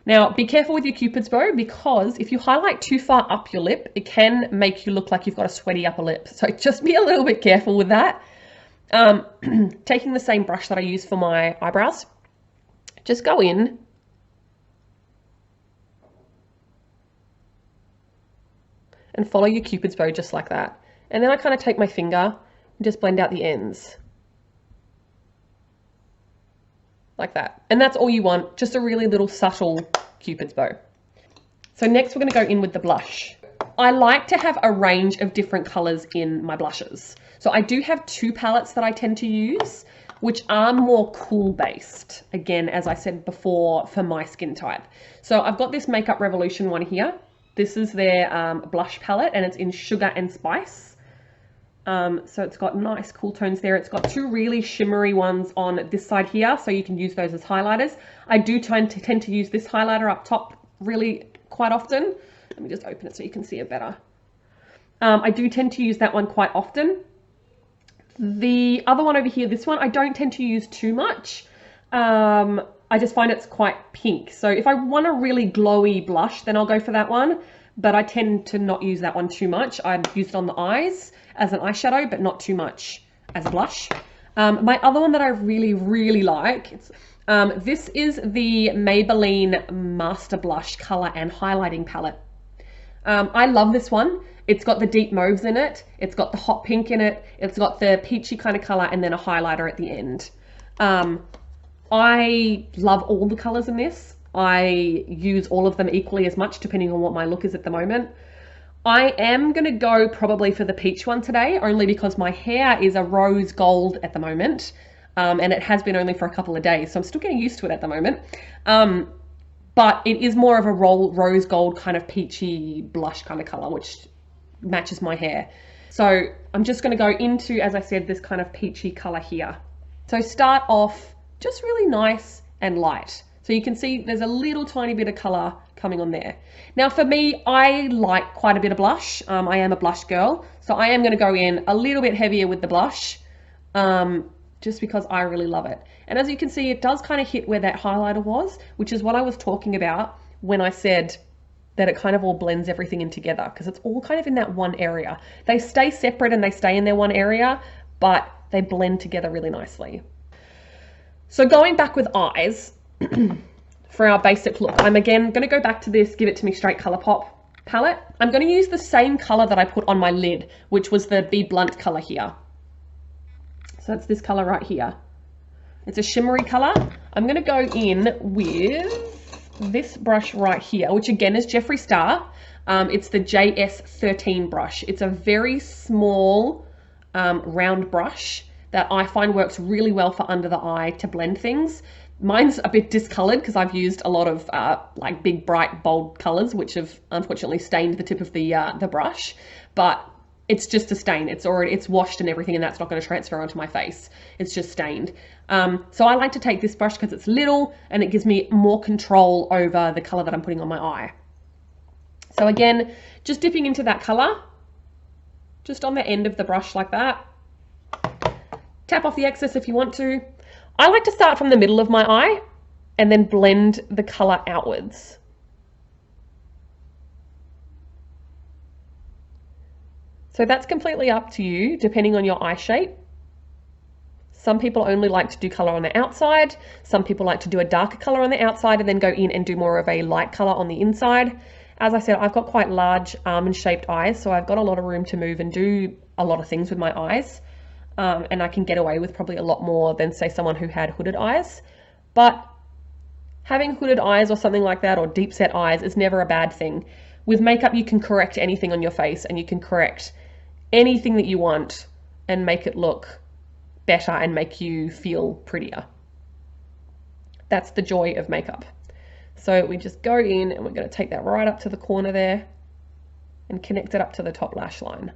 Now, be careful with your Cupid's bow, because if you highlight too far up your lip, it can make you look like you've got a sweaty upper lip. So just be a little bit careful with that. Taking the same brush that I use for my eyebrows, just go in and follow your Cupid's bow just like that. And then I kind of take my finger and just blend out the ends. Like that. And that's all you want, just a really little subtle Cupid's bow. So next we're going to go in with the blush. I like to have a range of different colors in my blushes. So I do have two palettes that I tend to use, which are more cool based. Again, as I said before, for my skin type. So I've got this Makeup Revolution one here. This is their blush palette and it's in Sugar and Spice. So it's got nice cool tones there. It's got two really shimmery ones on this side here, so you can use those as highlighters. I do tend to use this highlighter up top really quite often. Let me just open it so you can see it better. I do tend to use that one quite often. The other one over here, this one, I don't tend to use too much. I just find it's quite pink. So if I want a really glowy blush, then I'll go for that one. But I tend to not use that one too much. I've used it on the eyes as an eyeshadow, but not too much as a blush. My other one that I really, really like, this is the Maybelline Master Blush Color and Highlighting Palette. I love this one. It's got the deep mauves in it. It's got the hot pink in it. It's got the peachy kind of color and then a highlighter at the end. I love all the colors in this. I use all of them equally as much depending on what my look is at the moment. I am going to go probably for the peach one today, only because my hair is a rose gold at the moment. And it has been only for a couple of days, so I'm still getting used to it at the moment. But it is more of a rose gold kind of peachy blush kind of color, which matches my hair. So I'm just going to go into, as I said, this kind of peachy color here. So start off just really nice and light. So you can see there's a little tiny bit of color coming on there. Now for me, I like quite a bit of blush. I am a blush girl. So I am going to go in a little bit heavier with the blush, just because I really love it. And as you can see, it does kind of hit where that highlighter was, which is what I was talking about when I said that it kind of all blends everything in together, because it's all kind of in that one area. They stay separate and they stay in their one area, but they blend together really nicely. So going back with eyes, for our basic look, I'm again going to go back to this Give It To Me Straight Colourpop palette. I'm going to use the same colour that I put on my lid, which was the Be Blunt colour here. So that's this colour right here. It's a shimmery colour. I'm going to go in with this brush right here, which again is Jeffree Star. It's the JS13 brush. It's a very small round brush that I find works really well for under the eye to blend things. Mine's a bit discolored because I've used a lot of like big, bright, bold colors, which have unfortunately stained the tip of the brush. But it's just a stain. It's washed and everything, and that's not going to transfer onto my face. It's just stained. So I like to take this brush because it's little and it gives me more control over the color that I'm putting on my eye. So again, just dipping into that color, just on the end of the brush like that. Tap off the excess if you want to. I like to start from the middle of my eye and then blend the color outwards. So that's completely up to you, depending on your eye shape. Some people only like to do color on the outside. Some people like to do a darker color on the outside and then go in and do more of a light color on the inside. As I said, I've got quite large almond-shaped eyes, so I've got a lot of room to move and do a lot of things with my eyes. And I can get away with probably a lot more than, say, someone who had hooded eyes. But having hooded eyes or something like that, or deep set eyes, is never a bad thing. With makeup, you can correct anything on your face, and you can correct anything that you want and make it look better and make you feel prettier. That's the joy of makeup. So we just go in and we're going to take that right up to the corner there and connect it up to the top lash line.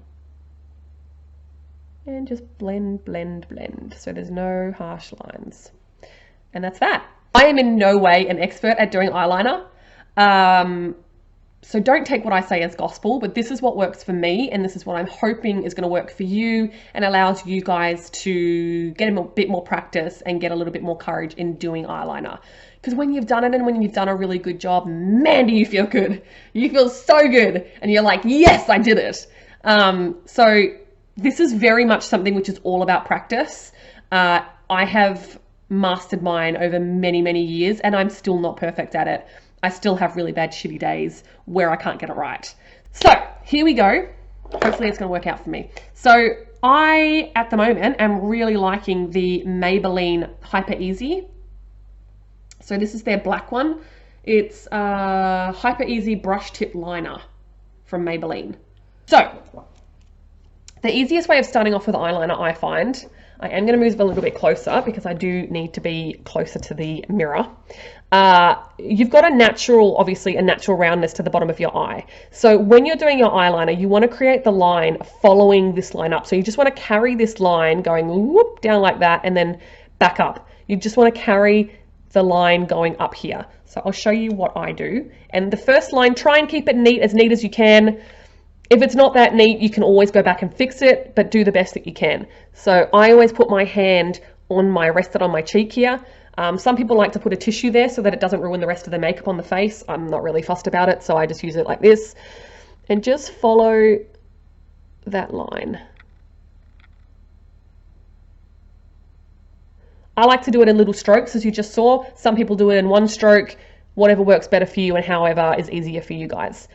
And just blend, blend, blend. So there's no harsh lines. And that's that. I am in no way an expert at doing eyeliner. So don't take what I say as gospel, but this is what works for me. And this is what I'm hoping is going to work for you and allows you guys to get a bit more practice and get a little bit more courage in doing eyeliner. Because when you've done it and when you've done a really good job, man, do you feel good. You feel so good. And you're like, yes, I did it. So this is very much something which is all about practice. I have mastered mine over many, many years and I'm still not perfect at it. I still have really bad shitty days where I can't get it right. So here we go. Hopefully it's going to work out for me. So I, at the moment, am really liking the Maybelline Hyper Easy. So this is their black one. It's a Hyper Easy Brush Tip Liner from Maybelline. So the easiest way of starting off with eyeliner, I find, I am going to move a little bit closer because I do need to be closer to the mirror. You've got obviously a natural roundness to the bottom of your eye. So when you're doing your eyeliner, you want to create the line following this line up. So you just want to carry this line going whoop down like that and then back up. You just want to carry the line going up here. So I'll show you what I do. And the first line, try and keep it neat as you can. If it's not that neat, you can always go back and fix it, but do the best that you can. So I always put my hand rested on my cheek here. Some people like to put a tissue there so that it doesn't ruin the rest of the makeup on the face. I'm not really fussed about it, so I just use it like this. And just follow that line. I like to do it in little strokes, as you just saw. Some people do it in one stroke, whatever works better for you and however is easier for you guys.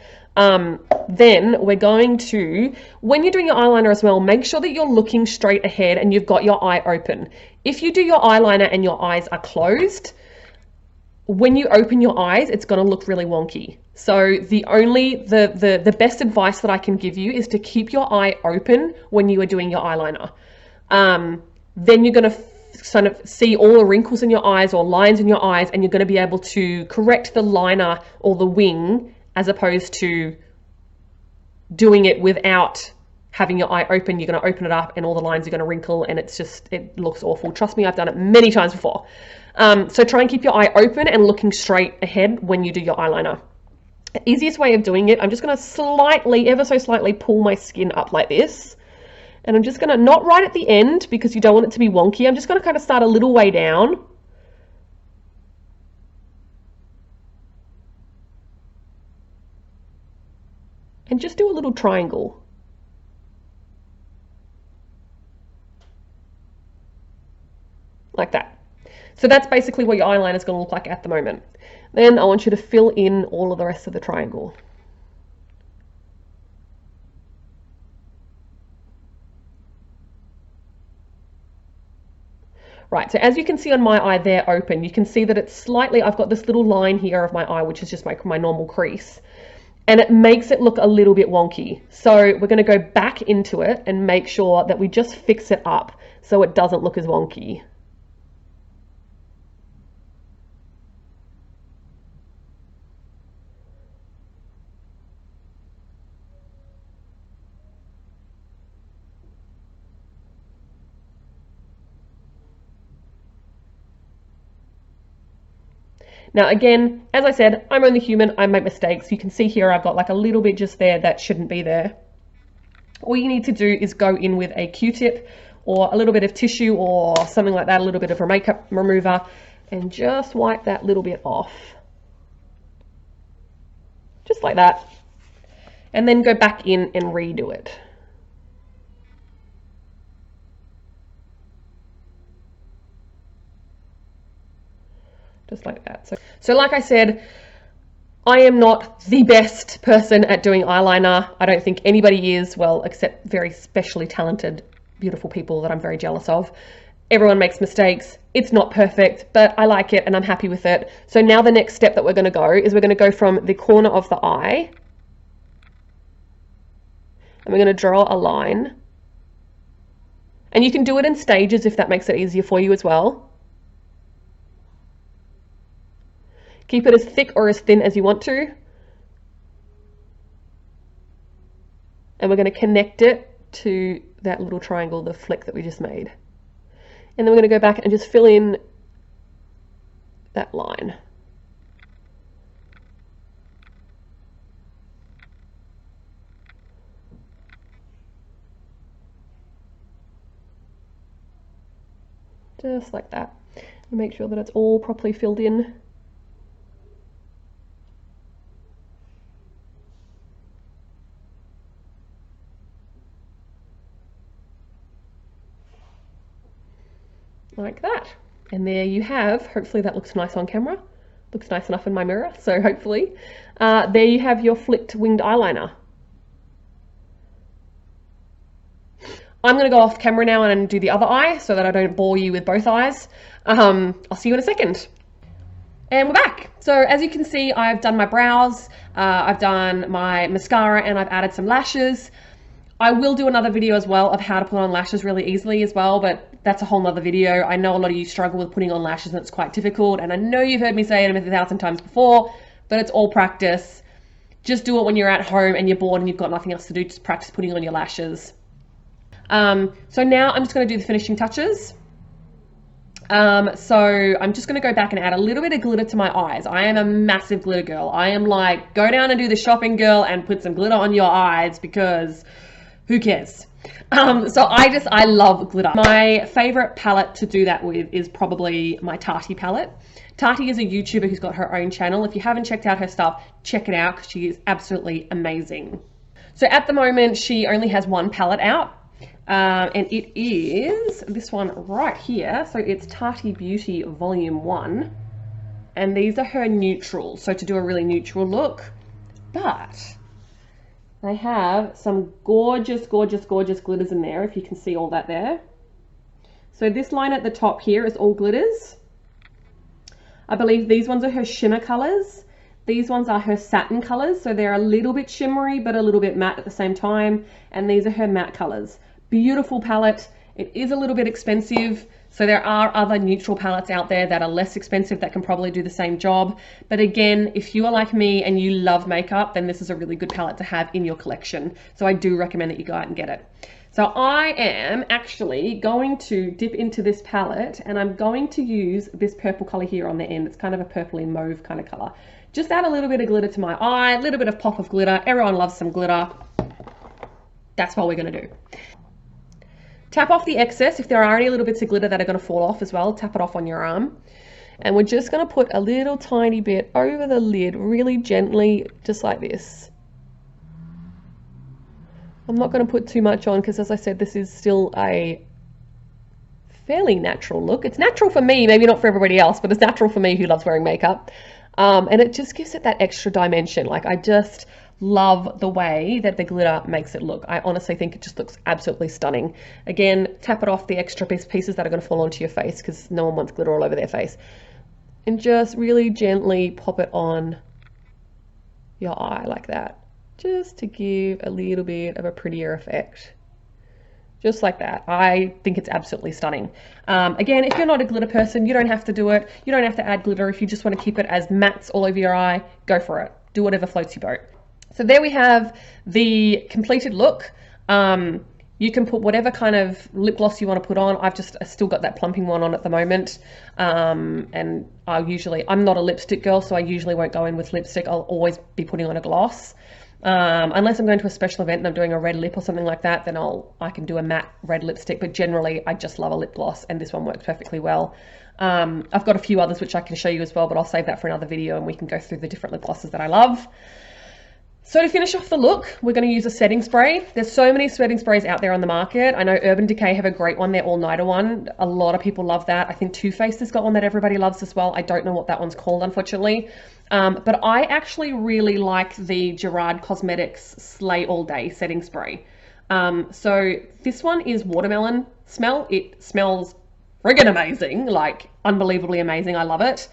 Then we're going to, when you're doing your eyeliner as well, make sure that you're looking straight ahead and you've got your eye open. If you do your eyeliner and your eyes are closed, when you open your eyes, it's going to look really wonky. So the best advice that I can give you is to keep your eye open when you are doing your eyeliner. Then you're going to kind of see all the wrinkles in your eyes or lines in your eyes, and you're going to be able to correct the liner or the wing as opposed to doing it without having your eye open. You're going to open it up and all the lines are going to wrinkle and it looks awful. Trust me, I've done it many times before. So try and keep your eye open and looking straight ahead when you do your eyeliner. The easiest way of doing it, I'm just going to ever so slightly pull my skin up like this. And I'm just going to, not right at the end because you don't want it to be wonky, I'm just going to kind of start a little way down. And just do a little triangle. Like that. So that's basically what your eyeliner is going to look like at the moment. Then I want you to fill in all of the rest of the triangle. Right, so as you can see on my eye there open, you can see that it's slightly, I've got this little line here of my eye, which is just my normal crease. And it makes it look a little bit wonky. So we're going to go back into it and make sure that we just fix it up so it doesn't look as wonky. Now again, as I said, I'm only human, I make mistakes. You can see here I've got like a little bit just there that shouldn't be there. All you need to do is go in with a Q-tip or a little bit of tissue or something like that, a little bit of a makeup remover, and just wipe that little bit off. Just like that. And then go back in and redo it. Just like that. So like I said, I am not the best person at doing eyeliner. I don't think anybody is, well, except very specially talented, beautiful people that I'm very jealous of. Everyone makes mistakes. It's not perfect, but I like it and I'm happy with it. So now the next step that we're going to go is we're going to go from the corner of the eye and we're going to draw a line. And you can do it in stages if that makes it easier for you as well. Keep it as thick or as thin as you want to. And we're going to connect it to that little triangle, the flick that we just made. And then we're going to go back and just fill in that line. Just like that. And make sure that it's all properly filled in. Like that. And there you have, hopefully that looks nice on camera, looks nice enough in my mirror, so hopefully there you have your flicked winged eyeliner. I'm going to go off camera now and do the other eye so that I don't bore you with both eyes. I'll see you in a second. And we're back. So as you can see, I've done my brows, I've done my mascara, and I've added some lashes. I will do another video as well of how to put on lashes really easily as well, but that's a whole nother video. I know a lot of you struggle with putting on lashes and it's quite difficult, and I know you've heard me say it 1,000 times before, but it's all practice. Just do it when you're at home and you're bored and you've got nothing else to do. Just practice putting on your lashes. So now I'm just going to do the finishing touches. So I'm just going to go back and add a little bit of glitter to my eyes. I am a massive glitter girl. I am like, go down and do the shopping girl and put some glitter on your eyes, because who cares? So I love glitter. My favorite palette to do that with is probably my Tati palette. Tati is a YouTuber who's got her own channel. If you haven't checked out her stuff, check it out because she is absolutely amazing. So at the moment, she only has one palette out. And it is this one right here. So it's Tati Beauty Volume 1. And these are her neutrals. So to do a really neutral look. But they have some gorgeous, gorgeous, gorgeous glitters in there, if you can see all that there. So this line at the top here is all glitters. I believe these ones are her shimmer colors. These ones are her satin colors. So they're a little bit shimmery, but a little bit matte at the same time. And these are her matte colors. Beautiful palette. It is a little bit expensive. So there are other neutral palettes out there that are less expensive that can probably do the same job. But again, if you are like me and you love makeup, then this is a really good palette to have in your collection. So I do recommend that you go out and get it. So I am actually going to dip into this palette, and I'm going to use this purple color here on the end. It's kind of a purpley mauve kind of color. Just add a little bit of glitter to my eye, a little bit of pop of glitter. Everyone loves some glitter. That's what we're going to do. Tap off the excess. If there are any little bits of glitter that are going to fall off as well, tap it off on your arm. And we're just going to put a little tiny bit over the lid, really gently, just like this. I'm not going to put too much on because, as I said, this is still a fairly natural look. It's natural for me, maybe not for everybody else, but it's natural for me who loves wearing makeup. And it just gives it that extra dimension. Like, I just love the way that the glitter makes it look. I honestly think it just looks absolutely stunning. Again, tap it off the extra pieces that are going to fall onto your face, because no one wants glitter all over their face. And just really gently pop it on your eye like that, just to give a little bit of a prettier effect. Just like that. I think it's absolutely stunning. Again, if you're not a glitter person, you don't have to do it. You don't have to add glitter. If you just want to keep it as mattes all over your eye, go for it. Do whatever floats your boat. So there we have the completed look. You can put whatever kind of lip gloss you want to put on. I've still got that plumping one on at the moment. And I'm not a lipstick girl, so I usually won't go in with lipstick. I'll always be putting on a gloss. Unless I'm going to a special event and I'm doing a red lip or something like that, then I can do a matte red lipstick. But generally, I just love a lip gloss, and this one works perfectly well. I've got a few others which I can show you as well, but I'll save that for another video and we can go through the different lip glosses that I love. So to finish off the look, we're going to use a setting spray. There's so many setting sprays out there on the market. I know Urban Decay have a great one, their all-nighter one. A lot of people love that. I think Too Faced has got one that everybody loves as well. I don't know what that one's called, unfortunately. But I actually really like the Gerard Cosmetics Slay All Day setting spray. So this one is watermelon smell. It smells friggin' amazing, like unbelievably amazing. I love it.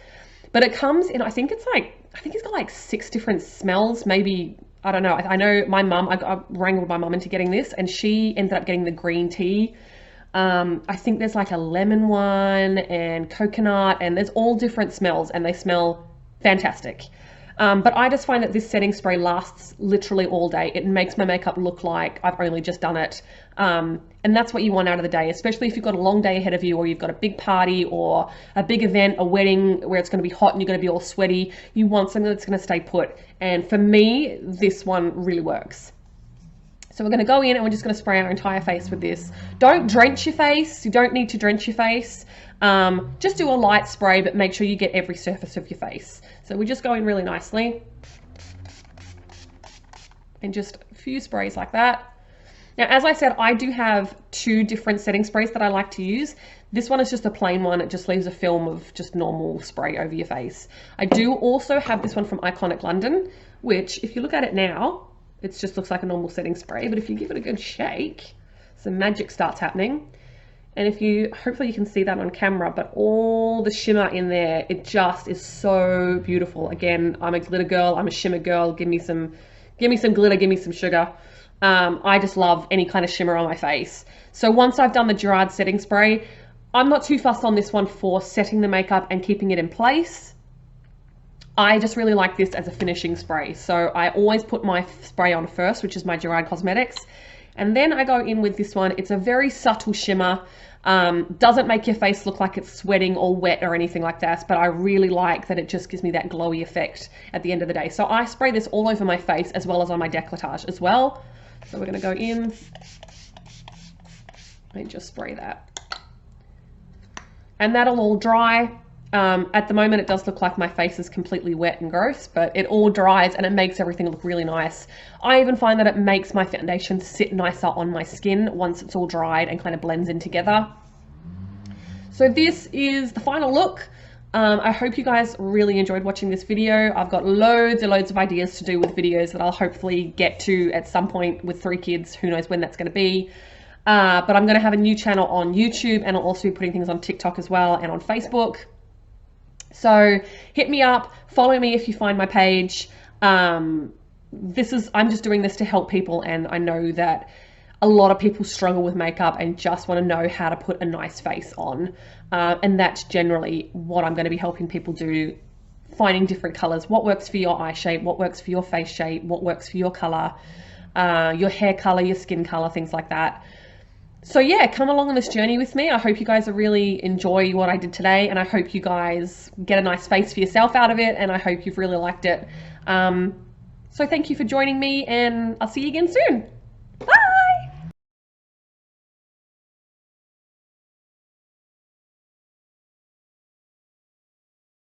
But it comes in, I think it's got like 6 different smells, maybe, I don't know. I know my mum, I wrangled my mum into getting this, and she ended up getting the green tea. I think there's like a lemon one and coconut, and there's all different smells, and they smell fantastic. But I just find that this setting spray lasts literally all day. It makes my makeup look like I've only just done it. And that's what you want out of the day, especially if you've got a long day ahead of you, or you've got a big party or a big event, a wedding where it's going to be hot and you're going to be all sweaty. You want something that's going to stay put. And for me, this one really works. So we're going to go in and we're just going to spray our entire face with this. Don't drench your face. You don't need to drench your face. Just do a light spray, but make sure you get every surface of your face. So we just go in really nicely. And just a few sprays like that. Now, as I said, I do have 2 different setting sprays that I like to use. This one is just a plain one. It just leaves a film of just normal spray over your face. I do also have this one from Iconic London, which if you look at it now, it just looks like a normal setting spray. But if you give it a good shake, some magic starts happening. And hopefully you can see that on camera, but all the shimmer in there, it just is so beautiful. Again, I'm a glitter girl, I'm a shimmer girl. Give me some glitter, give me some sugar. I just love any kind of shimmer on my face. So once I've done the Gerard setting spray, I'm not too fussed on this one for setting the makeup and keeping it in place. I just really like this as a finishing spray. So I always put my spray on first, which is my Gerard Cosmetics. And then I go in with this one. It's a very subtle shimmer. Doesn't make your face look like it's sweating or wet or anything like that, but I really like that it just gives me that glowy effect at the end of the day. So I spray this all over my face as well as on my décolletage as well. So we're going to go in and just spray that. And that'll all dry. At the moment, it does look like my face is completely wet and gross, but it all dries and it makes everything look really nice. I even find that it makes my foundation sit nicer on my skin once it's all dried and kind of blends in together. So this is the final look. I hope you guys really enjoyed watching this video. I've got loads and loads of ideas to do with videos that I'll hopefully get to at some point with 3 kids. Who knows when that's going to be. But I'm going to have a new channel on YouTube, and I'll also be putting things on TikTok as well and on Facebook. So hit me up, follow me if you find my page. I'm just doing this to help people, and I know that a lot of people struggle with makeup and just want to know how to put a nice face on. And that's generally what I'm going to be helping people do, finding different colors, what works for your eye shape, what works for your face shape, what works for your color, your hair color, your skin color, things like that. So yeah, come along on this journey with me. I hope you guys really enjoy what I did today, and I hope you guys get a nice face for yourself out of it, and I hope you've really liked it. So thank you for joining me, and I'll see you again soon.